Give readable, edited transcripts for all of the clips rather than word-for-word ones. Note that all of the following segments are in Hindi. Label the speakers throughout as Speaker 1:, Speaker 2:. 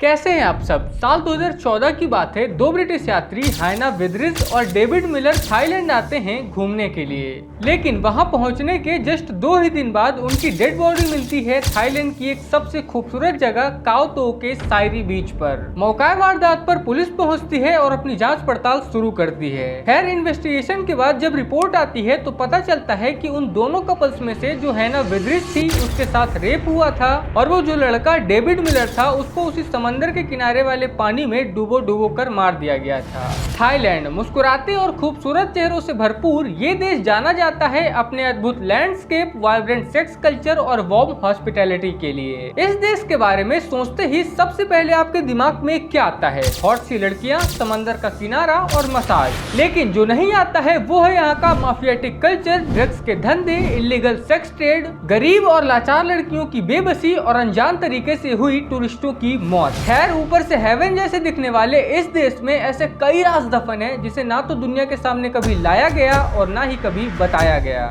Speaker 1: कैसे हैं आप सब। साल 2014 की बात है। दो ब्रिटिश यात्री हाइना विदरिस और डेविड मिलर थाईलैंड आते हैं घूमने के लिए, लेकिन वहां पहुंचने के जस्ट 2 ही दिन बाद उनकी डेड बॉडी मिलती है थाईलैंड की एक सबसे खूबसूरत जगह काओ तो के साइरी बीच पर। मौका वारदात पर पुलिस पहुंचती है और अपनी जांच पड़ताल शुरू करती है। खैर इन्वेस्टिगेशन के बाद जब रिपोर्ट आती है तो पता चलता है कि उन दोनों कपल्स में से जो हाइना विदरिस थी उसके साथ रेप हुआ था और वो जो लड़का डेविड मिलर था उसको उसी समंदर के किनारे वाले पानी में डूबो कर मार दिया गया था। थाईलैंड मुस्कुराते और खूबसूरत चेहरों से भरपूर ये देश जाना जाता है अपने अद्भुत लैंडस्केप, वाइब्रेंट सेक्स कल्चर और वार्म हॉस्पिटैलिटी के लिए। इस देश के बारे में सोचते ही सबसे पहले आपके दिमाग में क्या आता है? हॉट सी लड़कियां, समंदर का किनारा और मसाज। लेकिन जो नहीं आता है वो है यहाँ का माफियाटिक कल्चर, ड्रग्स के धंधे, इलीगल सेक्स ट्रेड, गरीब और लाचार लड़कियों की बेबसी और अनजान तरीके से हुई टूरिस्टों की मौत। खैर ऊपर से हेवन जैसे दिखने वाले इस देश में ऐसे कई राज दफन है जिसे ना तो दुनिया के सामने कभी लाया गया और ना ही कभी बताया गया।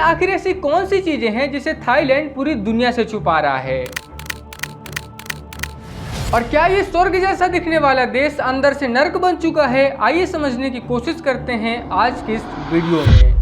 Speaker 1: आखिर ऐसी कौन सी चीजें हैं जिसे थाईलैंड पूरी दुनिया से छुपा रहा है? और क्या ये स्वर्ग जैसा दिखने वाला देश अंदर से नर्क बन चुका है? आइए समझने की कोशिश करते हैं आज के इस वीडियो में।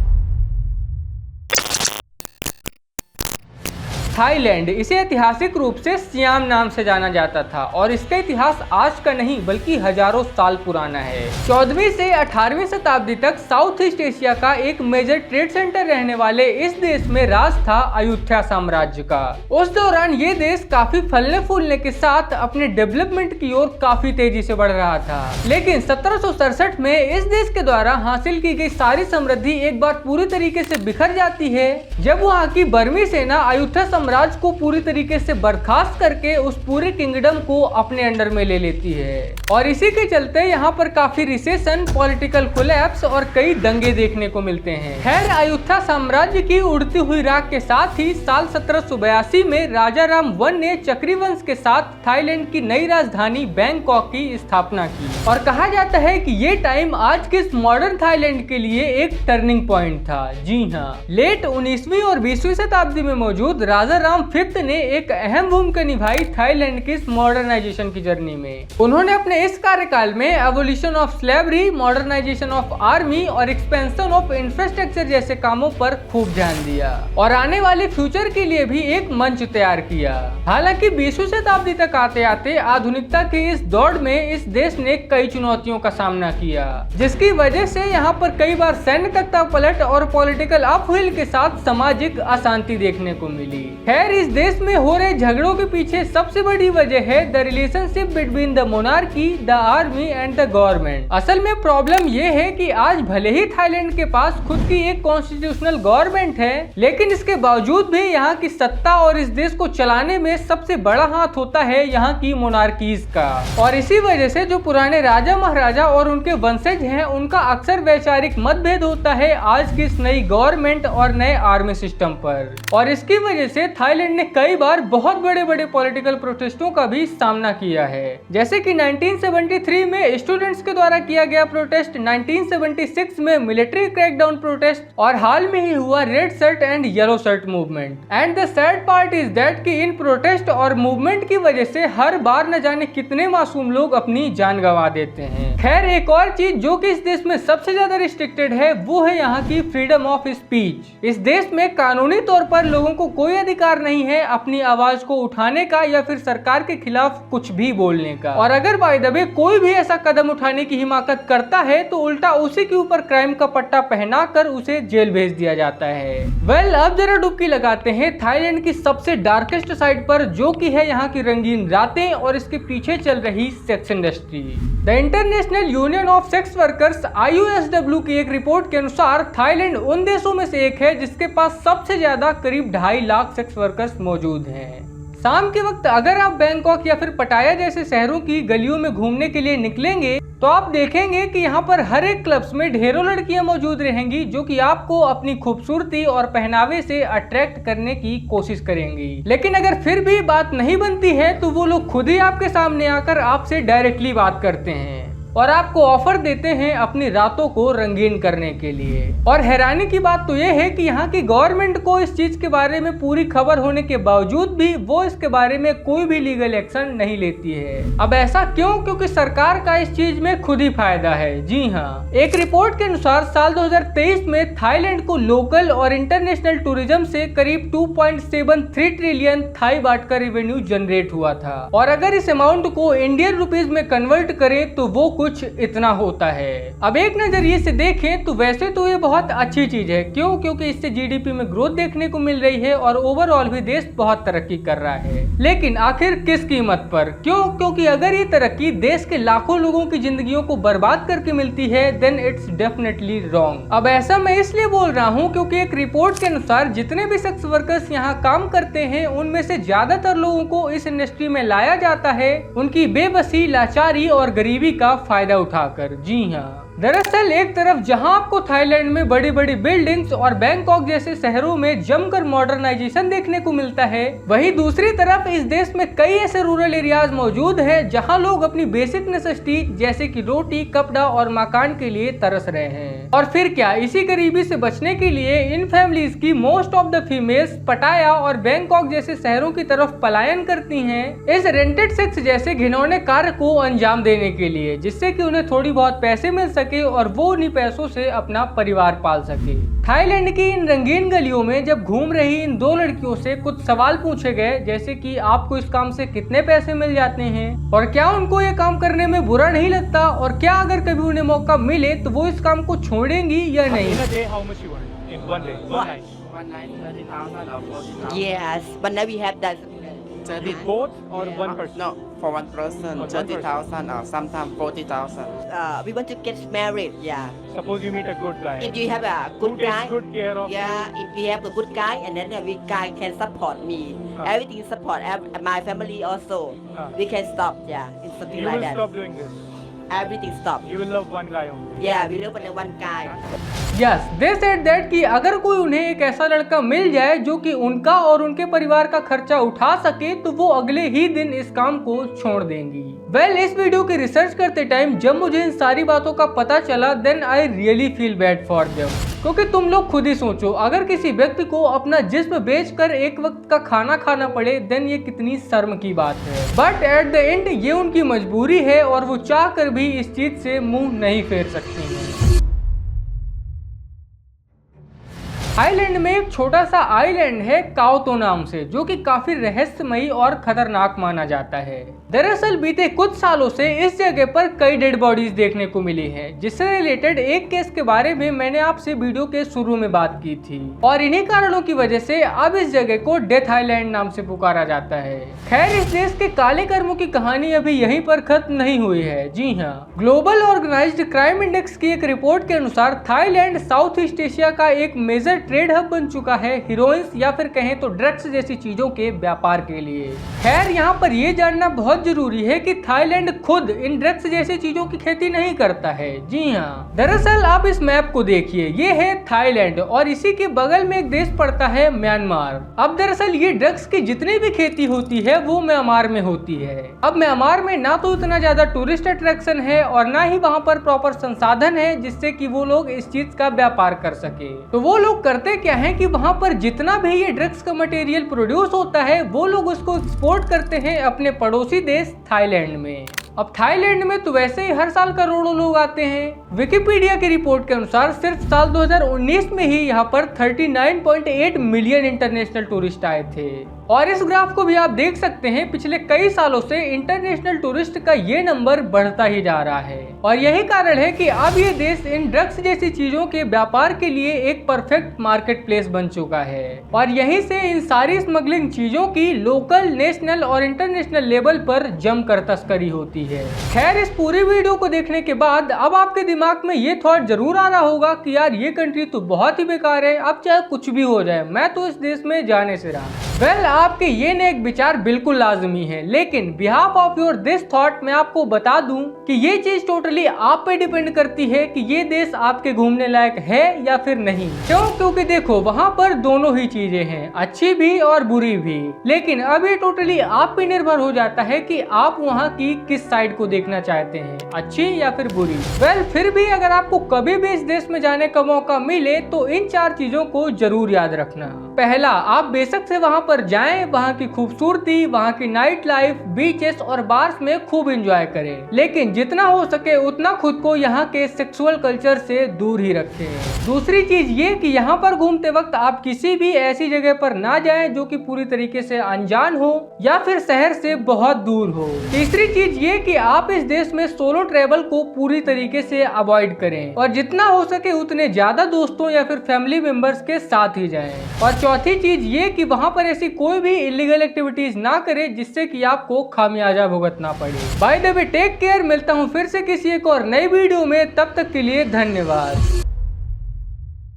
Speaker 1: थाईलैंड इसे ऐतिहासिक रूप से सियाम नाम से जाना जाता था और इसका इतिहास आज का नहीं बल्कि हजारों साल पुराना है। 14वीं से 18वीं शताब्दी तक साउथ ईस्ट एशिया का एक मेजर ट्रेड सेंटर रहने वाले इस देश में राज था अयोध्या साम्राज्य का। उस दौरान ये देश काफी फलने फूलने के साथ अपने डेवलपमेंट की ओर काफी तेजी से बढ़ रहा था। लेकिन 1767 में इस देश के द्वारा हासिल की गई सारी समृद्धि एक बार पूरी तरीके से बिखर जाती है जब वहाँ की बर्मी सेना अयोध्या साम्राज्य को पूरी तरीके से बर्खास्त करके उस पूरे किंगडम को अपने अंडर में ले लेती है। और इसी के चलते यहाँ पर काफी रिसेशन, पॉलिटिकल कोलैप्स और कई दंगे देखने को मिलते हैं। खैर अयोध्या साम्राज्य की उड़ती हुई राख के साथ ही साल 1782 में राजा राम वन ने चक्री वंश के साथ थाईलैंड की नई राजधानी बैंकॉक की स्थापना की। और कहा जाता है कि ये टाइम आज के मॉडर्न थाईलैंड के लिए एक टर्निंग पॉइंट था। जी हाँ, लेट 19वीं और 20वीं शताब्दी में मौजूद राजा राम फिफ्थ ने एक अहम भूमिका निभाई थाईलैंड की मॉडर्नाइजेशन की जर्नी में। उन्होंने अपने इस कार्यकाल में evolution of slavery, modernisation of army और एक्सपेंशन ऑफ इंफ्रास्ट्रक्चर जैसे कामों पर खूब ध्यान दिया और आने वाले फ्यूचर के लिए भी एक मंच तैयार किया। हालांकि 20वीं शताब्दी तक आते आते आधुनिकता की इस दौड़ में इस देश ने कई चुनौतियों का सामना किया, जिसकी वजह से यहाँ पर कई बार सैन्य तख्तापलट और पॉलिटिकल अपहील के साथ सामाजिक अशांति देखने को मिली। खैर इस देश में हो रहे झगड़ों के पीछे सबसे बड़ी वजह है the relationship between the monarchy, the army and the government. असल में प्रॉब्लम ये है कि आज भले ही थाईलैंड के पास खुद की एक कॉन्स्टिट्यूशनल गवर्नमेंट है, लेकिन इसके बावजूद भी यहाँ की सत्ता और इस देश को चलाने में सबसे बड़ा हाथ होता है यहाँ की मोनार्कीज का। और इसी वजह से जो पुराने राजा महाराजा और उनके वंशज हैं उनका अक्सर वैचारिक मतभेद होता है आज की इस नई गवर्नमेंट और नए आर्मी सिस्टम पर। और इसकी वजह से थाईलैंड ने कई बार बहुत बड़े बड़े पॉलिटिकल प्रोटेस्टों का भी सामना किया है, जैसे कि 1973 में स्टूडेंट्स के द्वारा किया गया प्रोटेस्ट, 1976 में मिलिट्री क्रैकडाउन प्रोटेस्ट और हाल में ही हुआ red shirt and yellow shirt movement. And the sad part is that कि इन प्रोटेस्ट और मूवमेंट की वजह से हर बार न जाने कितने मासूम लोग अपनी जान गंवा देते हैं। खैर एक और चीज जो कि इस देश में सबसे ज्यादा रिस्ट्रिक्टेड है वो है यहाँ की फ्रीडम ऑफ स्पीच। इस देश में कानूनी तौर पर लोगों को कोई अधिकार नहीं है अपनी आवाज को उठाने का या फिर सरकार के खिलाफ कुछ भी बोलने का। और अगर बाय द वे कोई भी ऐसा कदम उठाने की हिमाकत करता है तो उल्टा उसी के ऊपर क्राइम का पट्टा पहनाकर उसे जेल भेज दिया जाता है। अब जरा डुबकी लगाते हैं थाईलैंड की सबसे डार्केस्ट साइड पर, जो कि है यहाँ की रंगीन रातें और इसके पीछे चल रही sex industry. The international union of sex workers IUSW की एक रिपोर्ट के अनुसार थाईलैंड उन देशों में से एक है जिसके पास सबसे ज्यादा करीब 2.5 लाख सेक्स वर्कर्स मौजूद हैं। शाम के वक्त अगर आप बैंकॉक या फिर पटाया जैसे शहरों की गलियों में घूमने के लिए निकलेंगे तो आप देखेंगे कि यहाँ पर हर एक क्लब्स में ढेरों लड़कियां मौजूद रहेंगी जो कि आपको अपनी खूबसूरती और पहनावे से अट्रैक्ट करने की कोशिश करेंगी। लेकिन अगर फिर भी बात नहीं बनती है तो वो लोग खुद ही आपके सामने आकर आपसे डायरेक्टली बात करते हैं। और आपको ऑफर देते हैं अपनी रातों को रंगीन करने के लिए। और हैरानी की बात तो यह है कि यहाँ की गवर्नमेंट को इस चीज के बारे में पूरी खबर होने के बावजूद भी वो इसके बारे में कोई भी लीगल एक्शन नहीं लेती है। अब ऐसा क्यों? क्योंकि सरकार का इस चीज में खुद ही फायदा है। जी हाँ, एक रिपोर्ट के अनुसार साल 2023 में थाईलैंड को लोकल और इंटरनेशनल टूरिज्म से करीब 2.73 ट्रिलियन थाई बाट का रेवेन्यू जनरेट हुआ था। और अगर इस अमाउंट को इंडियन रुपीज में कन्वर्ट करें तो वो कुछ इतना होता है। अब एक नजरिए से देखें तो वैसे तो ये बहुत अच्छी चीज है। क्यों? क्योंकि इससे जीडीपी में ग्रोथ देखने को मिल रही है और ओवरऑल भी देश बहुत तरक्की कर रहा है। लेकिन आखिर किस कीमत पर? क्यों? क्योंकि अगर ये तरक्की देश के लाखों लोगों की जिंदगियों को बर्बाद करके मिलती है देन इट्स डेफिनेटली रॉन्ग। अब ऐसा मैं इसलिए बोल रहा हूँ क्योंकि एक रिपोर्ट के अनुसार जितने भी सेक्स वर्कर्स यहाँ काम करते हैं उनमें से ज्यादातर लोगों को इस इंडस्ट्री में लाया जाता है उनकी बेबसी, लाचारी और गरीबी का फायदा उठाकर। जी हाँ, दरअसल एक तरफ जहां आपको थाईलैंड में बड़ी बड़ी बिल्डिंग्स और बैंकॉक जैसे शहरों में जमकर मॉडर्नाइजेशन देखने को मिलता है, वहीं दूसरी तरफ इस देश में कई ऐसे रूरल एरियाज मौजूद हैं जहां लोग अपनी बेसिक नेसेसिटी जैसे कि रोटी, कपड़ा और मकान के लिए तरस रहे हैं। और फिर क्या, इसी गरीबी से बचने के लिए इन फैमिलीज की मोस्ट ऑफ द फीमेल्स पटाया और बैंकॉक जैसे शहरों की तरफ पलायन करती हैं इस रेंटेड सेक्स जैसे घिनौने कार्य को अंजाम देने के लिए, जिससे कि उन्हें थोड़ी बहुत पैसे मिल सके और वो उन्हीं पैसों से अपना परिवार पाल सके। थाईलैंड की इन रंगीन गलियों में जब घूम रही इन दो लड़कियों से कुछ सवाल पूछे गए जैसे कि आपको इस काम से कितने पैसे मिल जाते हैं और क्या उनको ये काम करने में बुरा नहीं लगता और क्या अगर कभी उन्हें मौका मिले तो वो इस काम को छोड़ेंगी या नहीं।
Speaker 2: Yes, but now we have that.
Speaker 3: Both or one person?
Speaker 2: No, for one person, 30,000 or sometimes 40,000. We want to get married. Yeah.
Speaker 3: Suppose you meet a good guy.
Speaker 2: If you have a good
Speaker 3: Who takes
Speaker 2: guy.
Speaker 3: good care of you.
Speaker 2: Yeah. If we have a good guy, and then we guy can support me. Everything support my family also. We can stop. Yeah, it's something
Speaker 3: You
Speaker 2: like
Speaker 3: will
Speaker 2: that.
Speaker 3: stop doing this.
Speaker 2: Everything stop.
Speaker 3: You will love one guy only.
Speaker 2: Yeah, we live with one guy.
Speaker 1: Yes, they said that कि अगर कोई उन्हें एक ऐसा लड़का मिल जाए जो कि उनका और उनके परिवार का खर्चा उठा सके तो वो अगले ही दिन इस काम को छोड़ देंगी। वेल, इस वीडियो की रिसर्च करते टाइम जब मुझे इन सारी बातों का पता चला then I really feel bad for them. क्योंकि तुम लोग खुद ही सोचो, अगर किसी व्यक्ति को अपना जिस्म बेचकर एक वक्त का खाना खाना पड़े देन ये कितनी शर्म की बात है। बट एट द एंड ये उनकी मजबूरी है और वो चाह कर भी इस चीज से मुंह नहीं फेर सकती हैं। थाईलैंड में एक छोटा सा आइलैंड है काओतो नाम से, जो कि काफी रहस्यमयी और खतरनाक माना जाता है। दरअसल बीते कुछ सालों से इस जगह पर कई डेड बॉडीज देखने को मिली हैं, जिससे रिलेटेड एक केस के बारे में मैंने आपसे वीडियो के शुरू में बात की थी और इन्हीं कारणों की वजह से अब इस जगह को डेथ आइलैंड नाम से पुकारा जाता है। खैर, इस देश के काले कर्मों की कहानी अभी यहीं पर खत्म नहीं हुई है। जी हाँ, ग्लोबल ऑर्गेनाइज्ड क्राइम इंडेक्स की एक रिपोर्ट के अनुसार थाईलैंड साउथ ईस्ट एशिया का एक मेजर ट्रेड हब बन चुका है हीरोइंस या फिर कहें तो ड्रग्स जैसी चीजों के व्यापार के लिए। खैर, यहाँ पर यह जानना बहुत जरूरी है कि थाईलैंड खुद इन ड्रग्स जैसी चीजों की खेती नहीं करता है। जी हाँ, दरअसल आप इस मैप को देखिए, ये है थाईलैंड और इसी के बगल में एक देश पड़ता है म्यांमार। अब दरअसल ये ड्रग्स की जितनी भी खेती होती है वो म्यांमार में होती है। अब म्यांमार में ना तो इतना ज्यादा टूरिस्ट अट्रैक्शन है और ना ही वहाँ पर प्रॉपर संसाधन है जिससे कि वो लोग इस चीज का व्यापार कर सके। तो वो लोग करते क्या है कि वहाँ पर जितना भी ये ड्रग्स का मटेरियल प्रोड्यूस होता है वो लोग उसको एक्सपोर्ट करते हैं अपने पड़ोसी देश थाईलैंड में। अब थाईलैंड में तो वैसे ही हर साल करोड़ों लोग आते हैं। विकिपीडिया की रिपोर्ट के अनुसार सिर्फ साल 2019 में ही यहाँ पर 39.8 मिलियन इंटरनेशनल टूरिस्ट आए थे। और इस ग्राफ को भी आप देख सकते हैं, पिछले कई सालों से इंटरनेशनल टूरिस्ट का ये नंबर बढ़ता ही जा रहा है और यही कारण है कि अब ये देश इन ड्रग्स जैसी चीजों के व्यापार के लिए एक परफेक्ट मार्केट प्लेस बन चुका है और यहीं से इन सारी स्मगलिंग चीजों की लोकल, नेशनल और इंटरनेशनल लेवल पर जमकर तस्करी होती है। खैर, इस पूरी वीडियो को देखने के बाद अब आपके दिमाग में ये थॉट जरूर आ रहा होगा कि यार ये कंट्री तो बहुत ही बेकार है, अब चाहे कुछ भी हो जाए मैं तो इस देश में जाने से रहा। वेल, आपके ये नेक विचार बिल्कुल लाजमी है, लेकिन behalf of your this thought मैं आपको बता दूं कि ये चीज टोटली आप पे डिपेंड करती है कि ये देश आपके घूमने लायक है या फिर नहीं। क्यों? क्योंकि देखो वहाँ पर दोनों ही चीजें हैं, अच्छी भी और बुरी भी, लेकिन अब ये टोटली आप पे निर्भर हो जाता है कि आप वहाँ की किस साइड को देखना चाहते हैं, अच्छी या फिर बुरी। वेल, फिर भी अगर आपको कभी भी इस देश में जाने का मौका मिले तो इन 4 चीजों को जरूर याद रखना। पहला, आप बेशक से वहाँ पर जाएं, वहाँ की खूबसूरती, वहाँ की नाइट लाइफ, बीचेस और बार्स में खूब एंजॉय करें, लेकिन जितना हो सके उतना खुद को यहाँ के सेक्सुअल कल्चर से दूर ही रखें। दूसरी चीज ये कि यहाँ पर घूमते वक्त आप किसी भी ऐसी जगह पर ना जाएं जो कि पूरी तरीके से अनजान हो या फिर शहर से बहुत दूर हो। तीसरी चीज ये कि आप इस देश में सोलो ट्रेवल को पूरी तरीके से अवॉइड करें और जितना हो सके उतने ज्यादा दोस्तों या फिर फैमिली मेंबर्स के साथ ही जाएं। और चौथी चीज ये कि वहाँ पर ऐसी कोई भी इलीगल एक्टिविटीज ना करें जिससे कि आपको खामियाजा भुगतना पड़े। By the way, take care. मिलता हूँ फिर से किसी एक और नई वीडियो में, तब तक के लिए धन्यवाद।